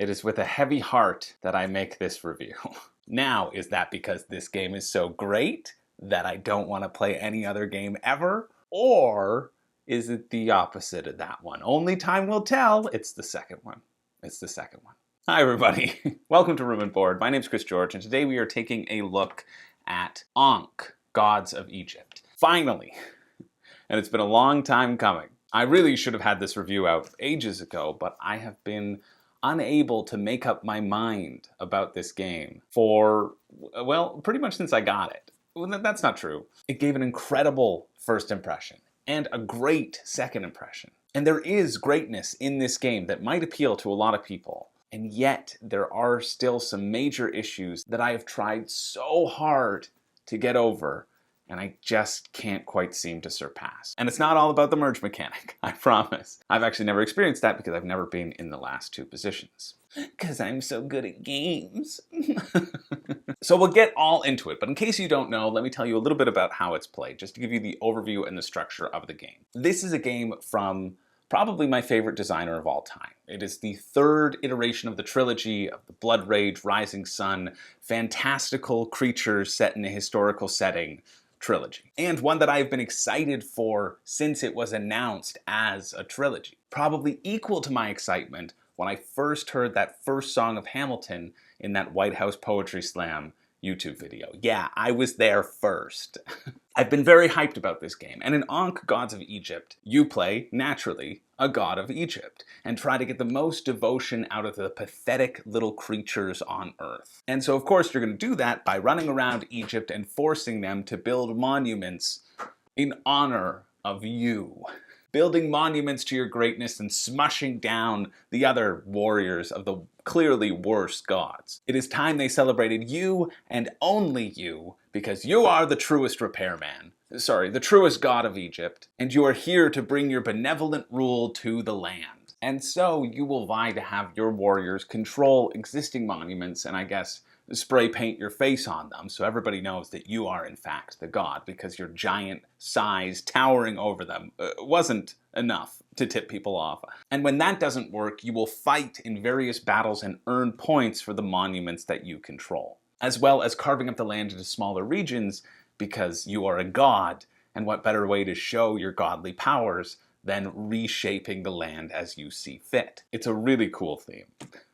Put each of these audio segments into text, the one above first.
It is with a heavy heart that I make this review. Now, is that because this game is so great that I don't want to play any other game ever? Or is it the opposite of that one? Only time will tell. It's the second one. It's the second one. Hi, everybody. Welcome to Room and Board. My name's Chris George, and today we are taking a look at Ankh, Gods of Egypt. Finally. And it's been a long time coming. I really should have had this review out ages ago, but I have been unable to make up my mind about this game for, well, pretty much since I got it. Well, that's not true. It gave an incredible first impression and a great second impression. And there is greatness in this game that might appeal to a lot of people. And yet there are still some major issues that I have tried so hard to get over, and I just can't quite seem to surpass. And it's not all about the merge mechanic, I promise. I've actually never experienced that because I've never been in the last two positions. Because I'm so good at games. So we'll get all into it, but in case you don't know, let me tell you a little bit about how it's played, just to give you the overview and the structure of the game. This is a game from probably my favorite designer of all time. It is the third iteration of the trilogy of the Blood Rage, Rising Sun, fantastical creatures set in a historical setting trilogy. And one that I've been excited for since it was announced as a trilogy. Probably equal to my excitement when I first heard that first song of Hamilton in that White House Poetry Slam YouTube video. Yeah, I was there first. I've been very hyped about this game, and in Ankh Gods of Egypt, you play, naturally, a god of Egypt, and try to get the most devotion out of the pathetic little creatures on Earth. And so, of course, you're going to do that by running around Egypt and forcing them to build monuments in honor of you. Building monuments to your greatness and smushing down the other warriors of the clearly worse gods. It is time they celebrated you and only you, because you are the truest repairman. Sorry, the truest god of Egypt, and you are here to bring your benevolent rule to the land. And so you will vie to have your warriors control existing monuments and, I guess, spray paint your face on them so everybody knows that you are in fact the god, because your giant size towering over them wasn't enough to tip people off. And when that doesn't work, you will fight in various battles and earn points for the monuments that you control, as well as carving up the land into smaller regions because you are a god, and what better way to show your godly powers than reshaping the land as you see fit. It's a really cool theme.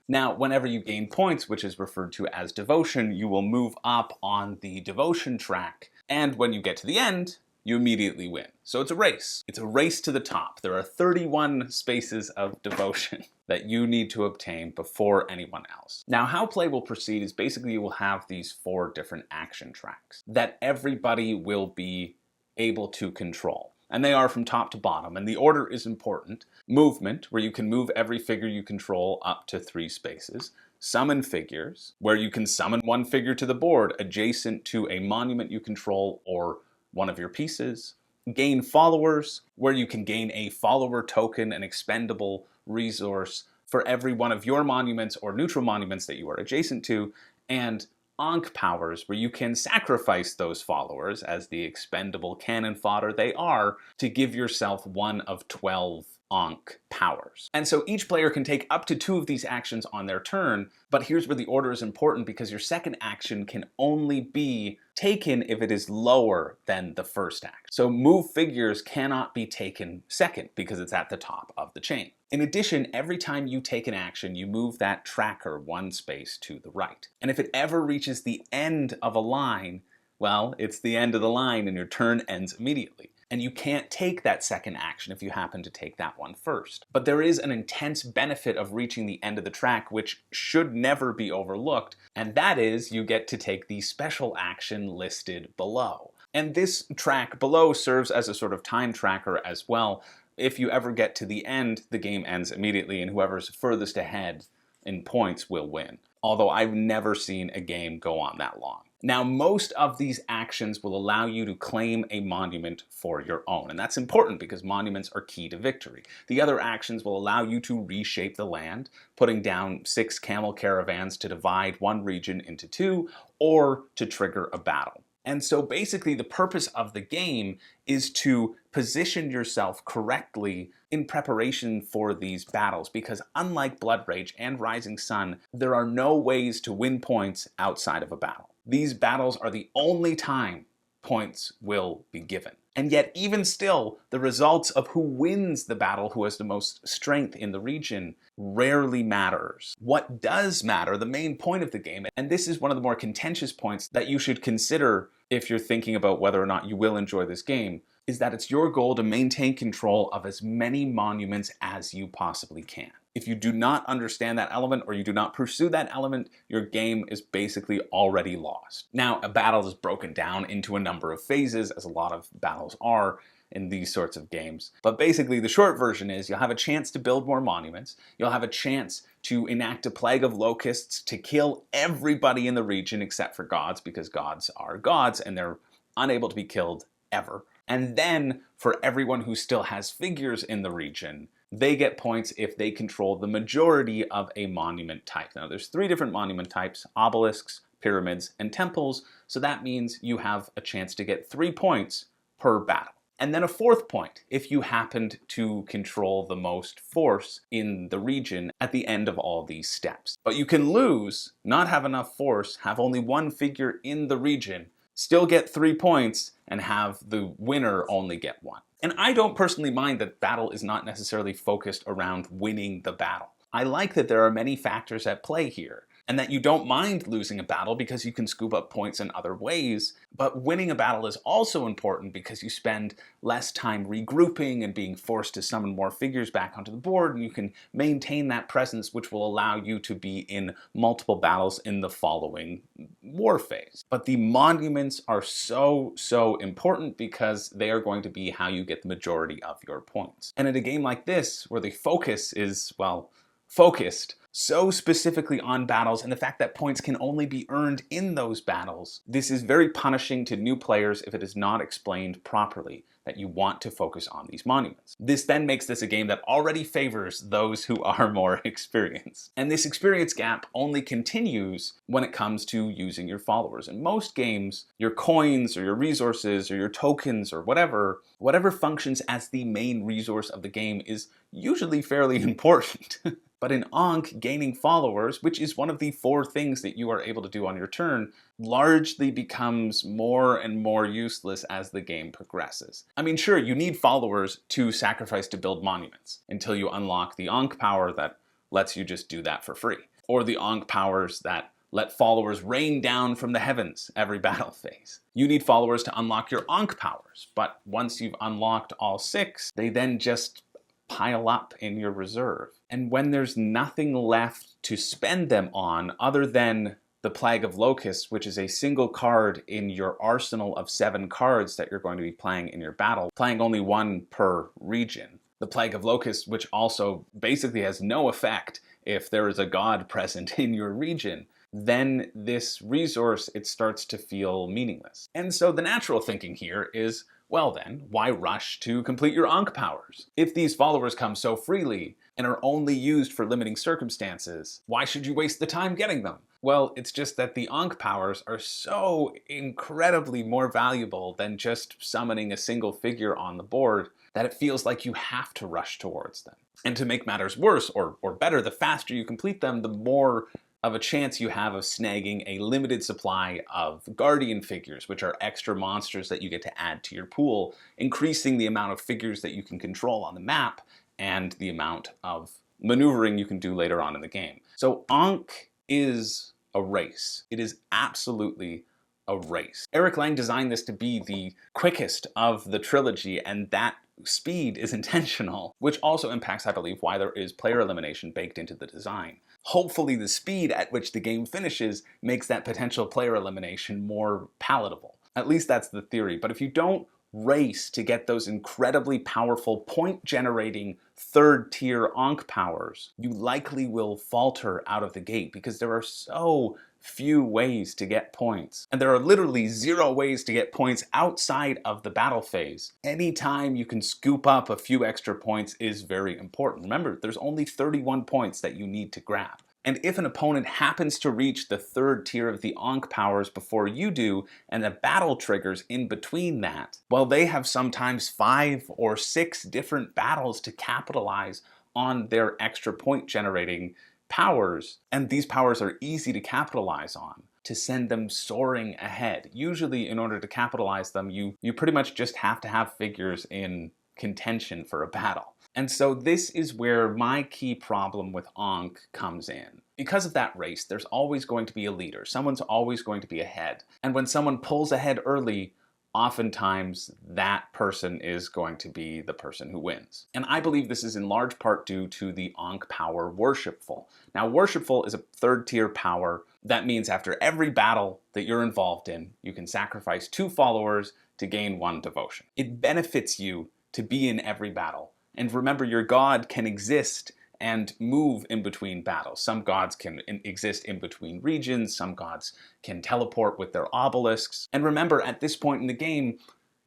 Now, whenever you gain points, which is referred to as devotion, you will move up on the devotion track, and when you get to the end, you immediately win. So it's a race. It's a race to the top. There are 31 spaces of devotion that you need to obtain before anyone else. Now, how play will proceed is basically you will have these 4 different action tracks that everybody will be able to control. And they are from top to bottom, and the order is important. Movement, where you can move every figure you control up to 3 spaces. Summon figures, where you can summon one figure to the board adjacent to a monument you control or one of your pieces. Gain followers, where you can gain a follower token, an expendable resource for every one of your monuments or neutral monuments that you are adjacent to. And Ankh Powers, where you can sacrifice those followers as the expendable cannon fodder they are to give yourself one of 12 Ankh Powers. And so each player can take up to 2 of these actions on their turn, but here's where the order is important, because your second action can only be taken if it is lower than the first action. So move figures cannot be taken second because it's at the top of the chain. In addition, every time you take an action, you move that tracker 1 space to the right. And if it ever reaches the end of a line, well, it's the end of the line and your turn ends immediately. And you can't take that second action if you happen to take that one first. But there is an intense benefit of reaching the end of the track, which should never be overlooked, and that is you get to take the special action listed below. And this track below serves as a sort of time tracker as well. If you ever get to the end, the game ends immediately, and whoever's furthest ahead in points will win. Although I've never seen a game go on that long. Now, most of these actions will allow you to claim a monument for your own, and that's important because monuments are key to victory. The other actions will allow you to reshape the land, putting down 6 camel caravans to divide one region into 2, or to trigger a battle. And so basically the purpose of the game is to position yourself correctly in preparation for these battles, because unlike Blood Rage and Rising Sun, there are no ways to win points outside of a battle. These battles are the only time points will be given. And yet, even still, the results of who wins the battle, who has the most strength in the region, rarely matters. What does matter, the main point of the game, and this is one of the more contentious points that you should consider if you're thinking about whether or not you will enjoy this game, is that it's your goal to maintain control of as many monuments as you possibly can. If you do not understand that element, or you do not pursue that element, your game is basically already lost. Now, a battle is broken down into a number of phases, as a lot of battles are in these sorts of games. But basically, the short version is you'll have a chance to build more monuments, you'll have a chance to enact a plague of locusts to kill everybody in the region except for gods, because gods are gods and they're unable to be killed ever. And then, for everyone who still has figures in the region, they get points if they control the majority of a monument type. Now, there's 3 different monument types: obelisks, pyramids, and temples. So that means you have a chance to get 3 points per battle. And then a 4th point if you happened to control the most force in the region at the end of all these steps. But you can lose, not have enough force, have only 1 figure in the region, still get 3 points, and have the winner only get 1. And I don't personally mind that battle is not necessarily focused around winning the battle. I like that there are many factors at play here, and that you don't mind losing a battle because you can scoop up points in other ways. But winning a battle is also important because you spend less time regrouping and being forced to summon more figures back onto the board, and you can maintain that presence, which will allow you to be in multiple battles in the following war phase. But the monuments are so important because they are going to be how you get the majority of your points. And in a game like this, where the focus is, well, focused so specifically on battles and the fact that points can only be earned in those battles, this is very punishing to new players if it is not explained properly that you want to focus on these monuments. This then makes this a game that already favors those who are more experienced. And this experience gap only continues when it comes to using your followers. In most games, your coins or your resources or your tokens or whatever functions as the main resource of the game is usually fairly important. But in Ankh, gaining followers, which is one of the 4 things that you are able to do on your turn, largely becomes more and more useless as the game progresses. I mean, sure, you need followers to sacrifice to build monuments until you unlock the Ankh power that lets you just do that for free, or the Ankh powers that let followers rain down from the heavens every battle phase. You need followers to unlock your Ankh powers, but once you've unlocked all 6, they then just pile up in your reserve. And when there's nothing left to spend them on other than the Plague of Locusts, which is a single card in your arsenal of 7 cards that you're going to be playing in your battle, playing only 1 per region. The Plague of Locusts, which also basically has no effect if there is a god present in your region, then this resource, it starts to feel meaningless. And so the natural thinking here is, well then, why rush to complete your Ankh powers? If these followers come so freely and are only used for limiting circumstances, why should you waste the time getting them? Well, it's just that the Ankh powers are so incredibly more valuable than just summoning a single figure on the board that it feels like you have to rush towards them. And to make matters worse, or better, the faster you complete them, the more of a chance you have of snagging a limited supply of guardian figures, which are extra monsters that you get to add to your pool, increasing the amount of figures that you can control on the map and the amount of maneuvering you can do later on in the game. So Ankh is a race. It is absolutely a race. Eric Lang designed this to be the quickest of the trilogy, and that speed is intentional, which also impacts, I believe, why there is player elimination baked into the design. Hopefully the speed at which the game finishes makes that potential player elimination more palatable. At least that's the theory. But if you don't race to get those incredibly powerful point-generating third-tier Ankh powers, you likely will falter out of the gate because there are so few ways to get points. And there are literally 0 ways to get points outside of the battle phase. Anytime you can scoop up a few extra points is very important. Remember, there's only 31 points that you need to grab. And if an opponent happens to reach the third tier of the Ankh Powers before you do, and a battle triggers in between that, well, they have sometimes 5 or 6 different battles to capitalize on their extra point generating powers. And these powers are easy to capitalize on, to send them soaring ahead. Usually, in order to capitalize them, you pretty much just have to have figures in contention for a battle. And so this is where my key problem with Ankh comes in. Because of that race, there's always going to be a leader. Someone's always going to be ahead. And when someone pulls ahead early, oftentimes that person is going to be the person who wins. And I believe this is in large part due to the Ankh power Worshipful. Now, Worshipful is a third tier power. That means after every battle that you're involved in, you can sacrifice 2 followers to gain 1 devotion. It benefits you to be in every battle. And remember, your god can exist and move in between battles. Some gods can exist in between regions, some gods can teleport with their obelisks. And remember, at this point in the game,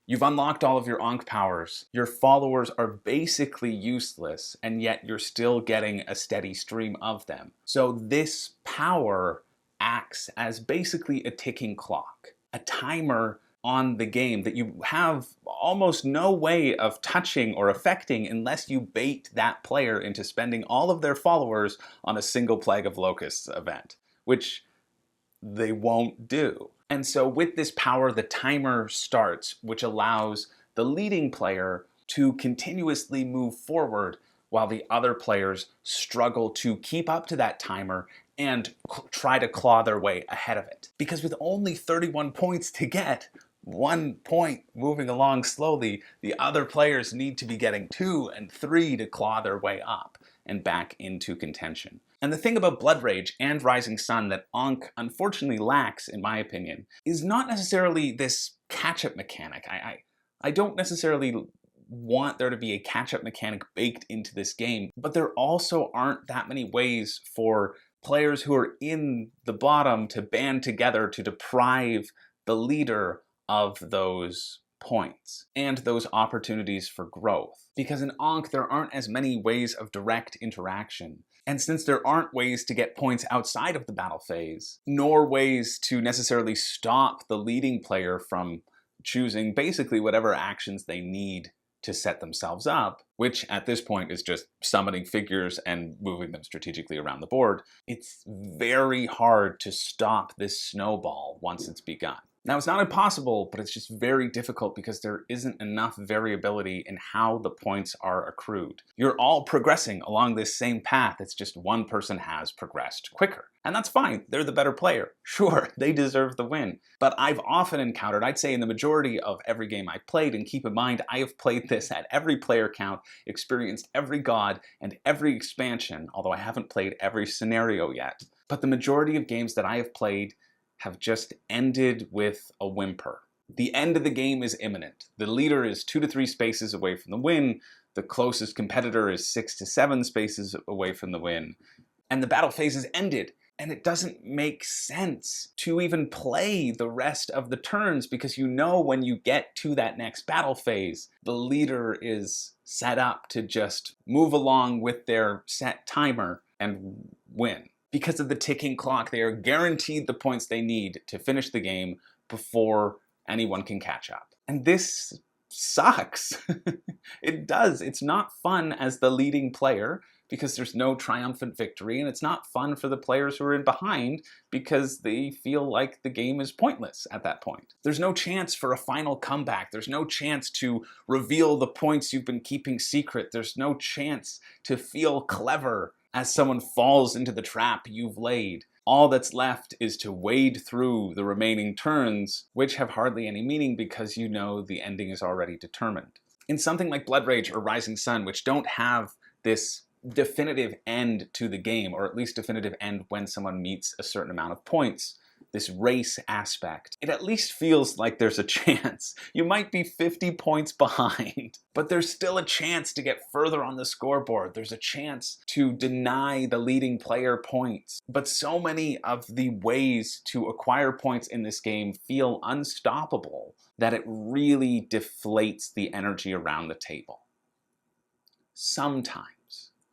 you've unlocked all of your Ankh powers. Your followers are basically useless, and yet you're still getting a steady stream of them. So this power acts as basically a ticking clock, a timer on the game that you have almost no way of touching or affecting unless you bait that player into spending all of their followers on a single Plague of Locusts event, which they won't do. And so with this power, the timer starts, which allows the leading player to continuously move forward while the other players struggle to keep up to that timer and try to claw their way ahead of it. Because with only 31 points to get, 1 point moving along slowly, the other players need to be getting 2 and 3 to claw their way up and back into contention. And the thing about Blood Rage and Rising Sun that Ankh unfortunately lacks, in my opinion, is not necessarily this catch-up mechanic. I don't necessarily want there to be a catch-up mechanic baked into this game, but there also aren't that many ways for players who are in the bottom to band together to deprive the leader of those points and those opportunities for growth. Because in Ankh, there aren't as many ways of direct interaction. And since there aren't ways to get points outside of the battle phase, nor ways to necessarily stop the leading player from choosing basically whatever actions they need to set themselves up, which at this point is just summoning figures and moving them strategically around the board, it's very hard to stop this snowball once it's begun. Now, it's not impossible, but it's just very difficult because there isn't enough variability in how the points are accrued. You're all progressing along this same path, it's just one person has progressed quicker. And that's fine, they're the better player. Sure, they deserve the win. But I've often encountered, I'd say in the majority of every game I've played, and keep in mind, I have played this at every player count, experienced every god and every expansion, although I haven't played every scenario yet. But the majority of games that I have played have just ended with a whimper. The end of the game is imminent. The leader is 2 to 3 spaces away from the win. The closest competitor is 6 to 7 spaces away from the win. And the battle phase is ended. And it doesn't make sense to even play the rest of the turns because you know when you get to that next battle phase, the leader is set up to just move along with their set timer and win. Because of the ticking clock, they are guaranteed the points they need to finish the game before anyone can catch up. And this sucks. It does. It's not fun as the leading player because there's no triumphant victory, and it's not fun for the players who are in behind because they feel like the game is pointless at that point. There's no chance for a final comeback. There's no chance to reveal the points you've been keeping secret. There's no chance to feel clever as someone falls into the trap you've laid. All that's left is to wade through the remaining turns, which have hardly any meaning because you know the ending is already determined. In something like Blood Rage or Rising Sun, which don't have this definitive end to the game, or at least definitive end when someone meets a certain amount of points, this race aspect, it at least feels like there's a chance. You might be 50 points behind, but there's still a chance to get further on the scoreboard. There's a chance to deny the leading player points. But so many of the ways to acquire points in this game feel unstoppable that it really deflates the energy around the table. Sometimes.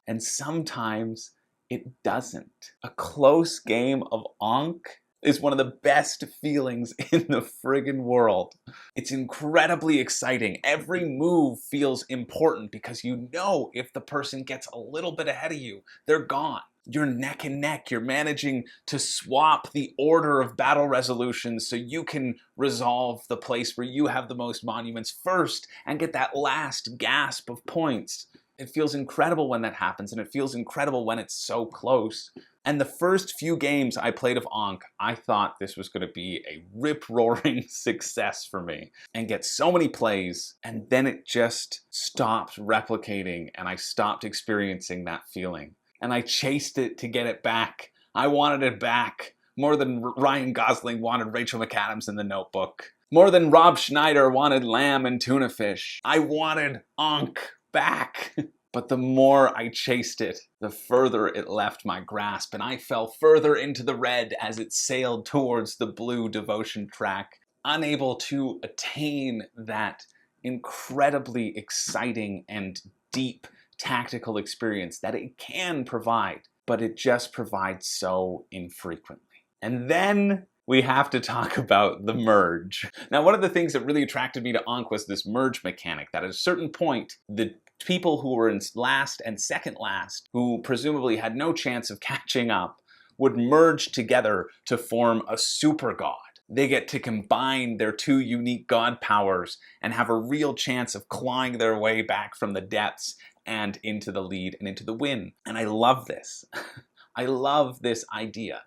And sometimes it doesn't. A close game of Ankh is one of the best feelings in the friggin' world. It's incredibly exciting. Every move feels important because you know if the person gets a little bit ahead of you, they're gone. You're neck and neck. You're managing to swap the order of battle resolutions so you can resolve the place where you have the most monuments first and get that last gasp of points. It feels incredible when that happens, and it feels incredible when it's so close. And the first few games I played of Ankh, I thought this was going to be a rip-roaring success for me and get so many plays, and then it just stopped replicating and I stopped experiencing that feeling. And I chased it to get it back. I wanted it back more than Ryan Gosling wanted Rachel McAdams in The Notebook. More than Rob Schneider wanted lamb and tuna fish. I wanted Ankh back. But the more I chased it, the further it left my grasp, and I fell further into the red as it sailed towards the blue devotion track, unable to attain that incredibly exciting and deep tactical experience that it can provide, but it just provides so infrequently. And then we have to talk about the merge. Now, one of the things that really attracted me to Ankh was this merge mechanic, that at a certain point, the people who were in last and second last, who presumably had no chance of catching up, would merge together to form a super god. They get to combine their two unique god powers and have a real chance of clawing their way back from the depths and into the lead and into the win. And I love this. I love this idea.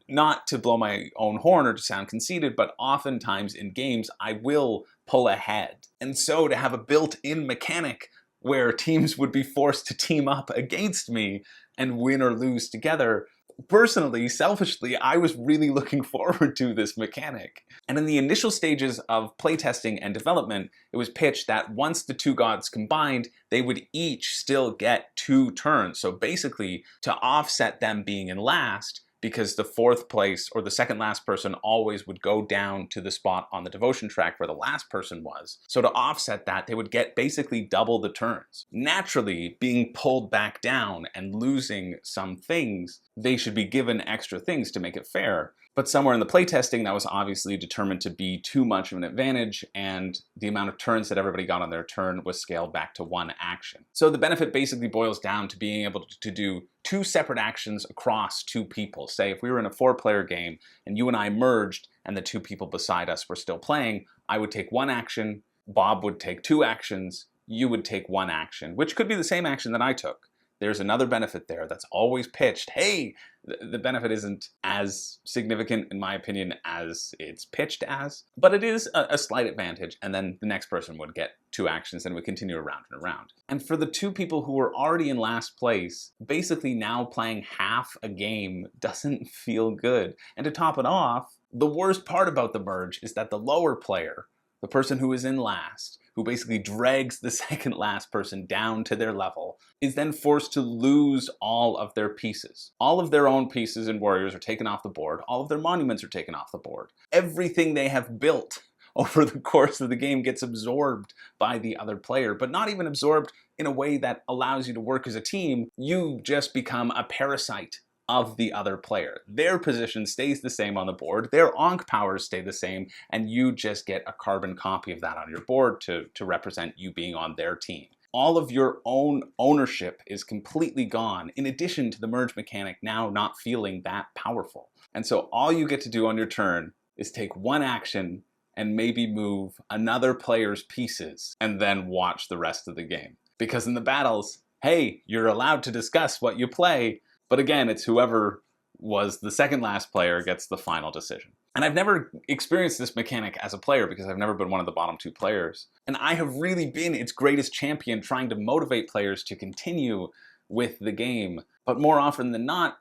Not to blow my own horn or to sound conceited, but oftentimes in games I will pull ahead. And so to have a built-in mechanic where teams would be forced to team up against me and win or lose together, personally, selfishly, I was really looking forward to this mechanic. And in the initial stages of playtesting and development, it was pitched that once the two gods combined, they would each still get 2 turns. So basically, to offset them being in last, because the fourth place or the second last person always would go down to the spot on the devotion track where the last person was. So to offset that, they would get basically double the turns. Naturally, being pulled back down and losing some things, they should be given extra things to make it fair. But somewhere in the playtesting, that was obviously determined to be too much of an advantage, and the amount of turns that everybody got on their turn was scaled back to 1 action. So the benefit basically boils down to being able to do 2 separate actions across 2 people. Say if we were in a 4-player game and you and I merged and the 2 people beside us were still playing, I would take 1 action, Bob would take 2 actions, you would take 1 action, which could be the same action that I took. There's another benefit there that's always pitched. Hey, the benefit isn't as significant, in my opinion, as it's pitched as, but it is a slight advantage, and then the next person would get 2 actions and we continue around and around. And for the 2 people who were already in last place, basically now playing half a game doesn't feel good. And to top it off, the worst part about the merge is that the lower player, the person who is in last, who basically drags the second last person down to their level, is then forced to lose all of their pieces. All of their own pieces and warriors are taken off the board. All of their monuments are taken off the board. Everything they have built over the course of the game gets absorbed by the other player, but not even absorbed in a way that allows you to work as a team. You just become a parasite of the other player. Their position stays the same on the board, their Ankh powers stay the same, and you just get a carbon copy of that on your board to represent you being on their team. All of your own ownership is completely gone, in addition to the merge mechanic now not feeling that powerful. And so all you get to do on your turn is take 1 action and maybe move another player's pieces and then watch the rest of the game. Because in the battles, hey, you're allowed to discuss what you play, but again, it's whoever was the second last player gets the final decision. And I've never experienced this mechanic as a player because I've never been one of the bottom 2 players. And I have really been its greatest champion trying to motivate players to continue with the game. But more often than not,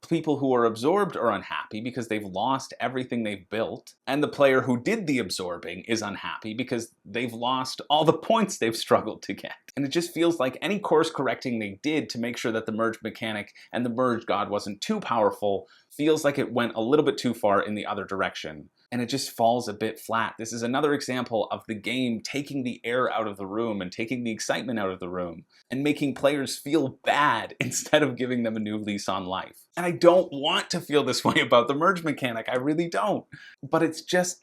people who are absorbed are unhappy because they've lost everything they've built. And the player who did the absorbing is unhappy because they've lost all the points they've struggled to get. And it just feels like any course correcting they did to make sure that the merge mechanic and the merge god wasn't too powerful feels like it went a little bit too far in the other direction. And it just falls a bit flat. This is another example of the game taking the air out of the room and taking the excitement out of the room and making players feel bad instead of giving them a new lease on life. And I don't want to feel this way about the merge mechanic, I really don't. But it's just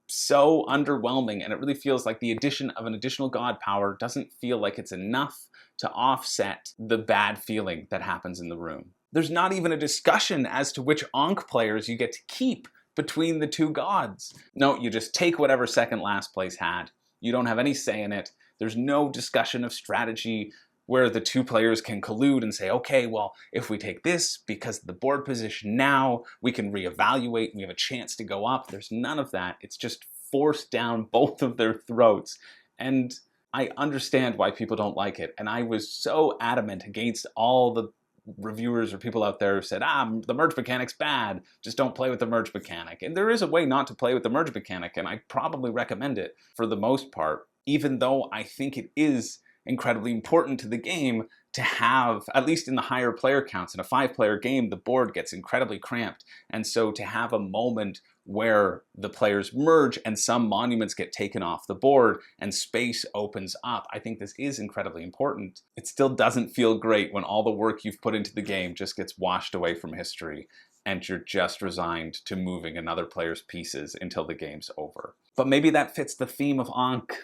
so underwhelming, and it really feels like the addition of an additional god power doesn't feel like it's enough to offset the bad feeling that happens in the room. There's not even a discussion as to which Ankh players you get to keep between the two gods. No, you just take whatever second last place had. You don't have any say in it. There's no discussion of strategy where the two players can collude and say, okay, well, if we take this because of the board position now, we can reevaluate and we have a chance to go up. There's none of that. It's just forced down both of their throats. And I understand why people don't like it. And I was so adamant against all the reviewers or people out there who said, the merge mechanic's bad, just don't play with the merge mechanic. And there is a way not to play with the merge mechanic, and I probably recommend it for the most part, even though I think it is incredibly important to the game to have, at least in the higher player counts, in a 5-player game, the board gets incredibly cramped. And so to have a moment where the players merge and some monuments get taken off the board and space opens up, I think this is incredibly important. It still doesn't feel great when all the work you've put into the game just gets washed away from history and you're just resigned to moving another player's pieces until the game's over. But maybe that fits the theme of Ankh.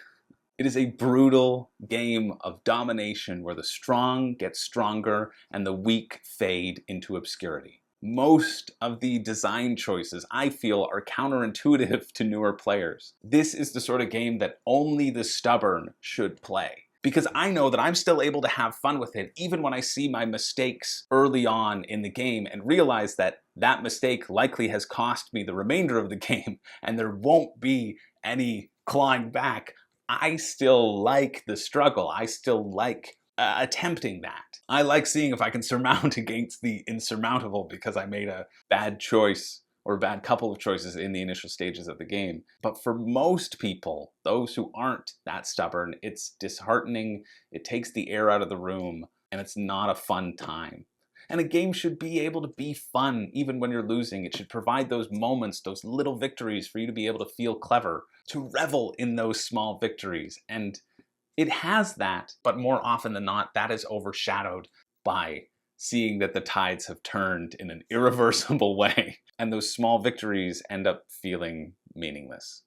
It is a brutal game of domination where the strong get stronger and the weak fade into obscurity. Most of the design choices, I feel, are counterintuitive to newer players. This is the sort of game that only the stubborn should play. Because I know that I'm still able to have fun with it even when I see my mistakes early on in the game and realize that that mistake likely has cost me the remainder of the game and there won't be any clawing back. I still like the struggle. I still like attempting that. I like seeing if I can surmount against the insurmountable because I made a bad choice or a bad couple of choices in the initial stages of the game. But for most people, those who aren't that stubborn, it's disheartening, it takes the air out of the room, and it's not a fun time. And a game should be able to be fun even when you're losing. It should provide those moments, those little victories for you to be able to feel clever, to revel in those small victories. And it has that, but more often than not, that is overshadowed by seeing that the tides have turned in an irreversible way. And those small victories end up feeling meaningless.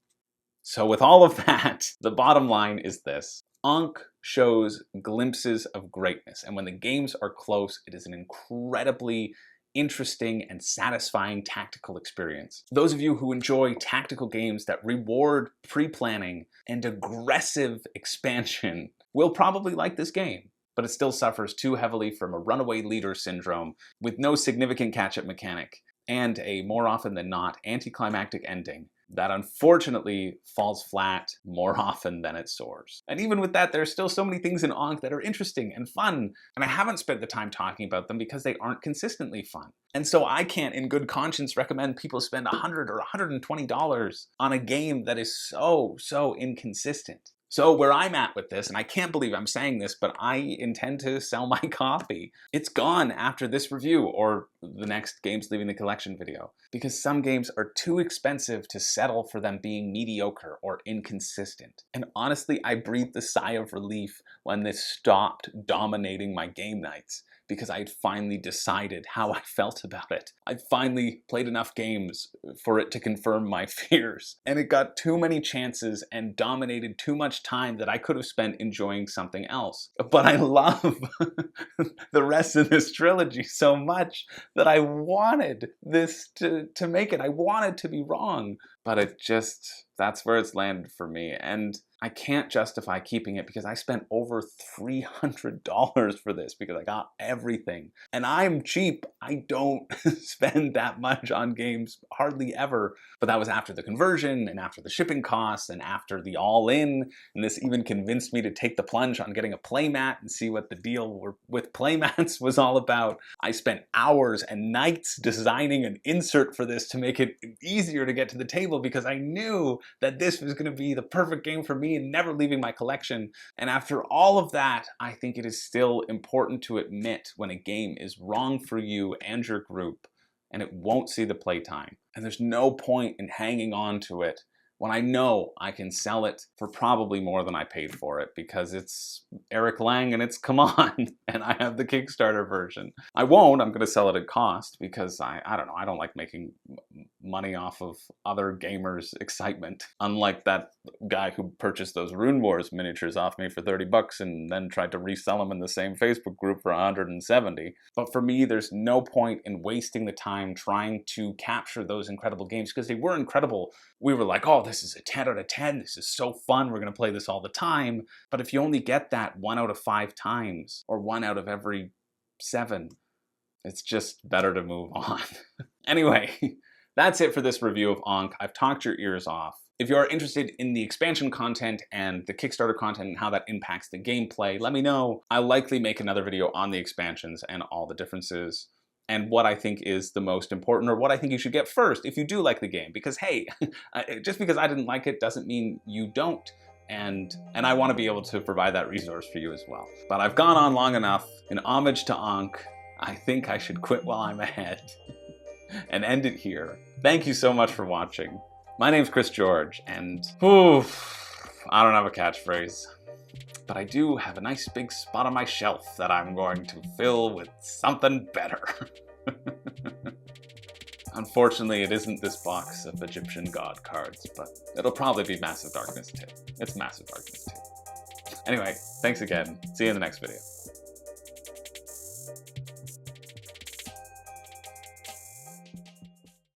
So with all of that, the bottom line is this. Ankh shows glimpses of greatness, and when the games are close, it is an incredibly interesting and satisfying tactical experience. Those of you who enjoy tactical games that reward pre-planning and aggressive expansion will probably like this game, but it still suffers too heavily from a runaway leader syndrome with no significant catch-up mechanic and a more often than not anticlimactic ending that unfortunately falls flat more often than it soars. And even with that, there are still so many things in Ankh that are interesting and fun, and I haven't spent the time talking about them because they aren't consistently fun. And so I can't in good conscience recommend people spend $100 or $120 on a game that is so inconsistent. So where I'm at with this, and I can't believe I'm saying this, but I intend to sell my copy. It's gone after this review or the next Games Leaving the Collection video, because some games are too expensive to settle for them being mediocre or inconsistent. And honestly, I breathed a sigh of relief when this stopped dominating my game nights, because I had finally decided how I felt about it. I finally played enough games for it to confirm my fears. And it got too many chances and dominated too much time that I could have spent enjoying something else. But I love the rest of this trilogy so much that I wanted this to make it. I wanted to be wrong. But it just, that's where it's landed for me. And I can't justify keeping it because I spent over $300 for this because I got everything. And I'm cheap. I don't spend that much on games hardly ever. But that was after the conversion and after the shipping costs and after the all-in. And this even convinced me to take the plunge on getting a playmat and see what the deal with playmats was all about. I spent hours and nights designing an insert for this to make it easier to get to the table because I knew that this was going to be the perfect game for me me and never leaving my collection. And after all of that, I think it is still important to admit when a game is wrong for you and your group and it won't see the playtime. And there's no point in hanging on to it when I know I can sell it for probably more than I paid for it because it's Eric Lang and it's Come On, and I have the Kickstarter version. I won't, I'm gonna sell it at cost because I don't know, I don't like making money off of other gamers' excitement. Unlike that guy who purchased those Rune Wars miniatures off me for 30 bucks and then tried to resell them in the same Facebook group for 170. But for me, there's no point in wasting the time trying to capture those incredible games because they were incredible. We were like, oh, this is a 10 out of 10, this is so fun, we're gonna play this all the time. But if you only get that 1 out of 5 times, or 1 out of every 7, it's just better to move on. Anyway, that's it for this review of Ankh. I've talked your ears off. If you are interested in the expansion content and the Kickstarter content and how that impacts the gameplay, let me know. I'll likely make another video on the expansions and all the differences and what I think is the most important, or what I think you should get first if you do like the game. Because hey, just because I didn't like it doesn't mean you don't. And I want to be able to provide that resource for you as well. But I've gone on long enough. In homage to Ankh, I think I should quit while I'm ahead and end it here. Thank you so much for watching. My name's Chris George, and I don't have a catchphrase. But I do have a nice big spot on my shelf that I'm going to fill with something better. Unfortunately, it isn't this box of Egyptian god cards, but it'll probably be Massive Darkness 2. It's Massive Darkness 2. Anyway, thanks again. See you in the next video.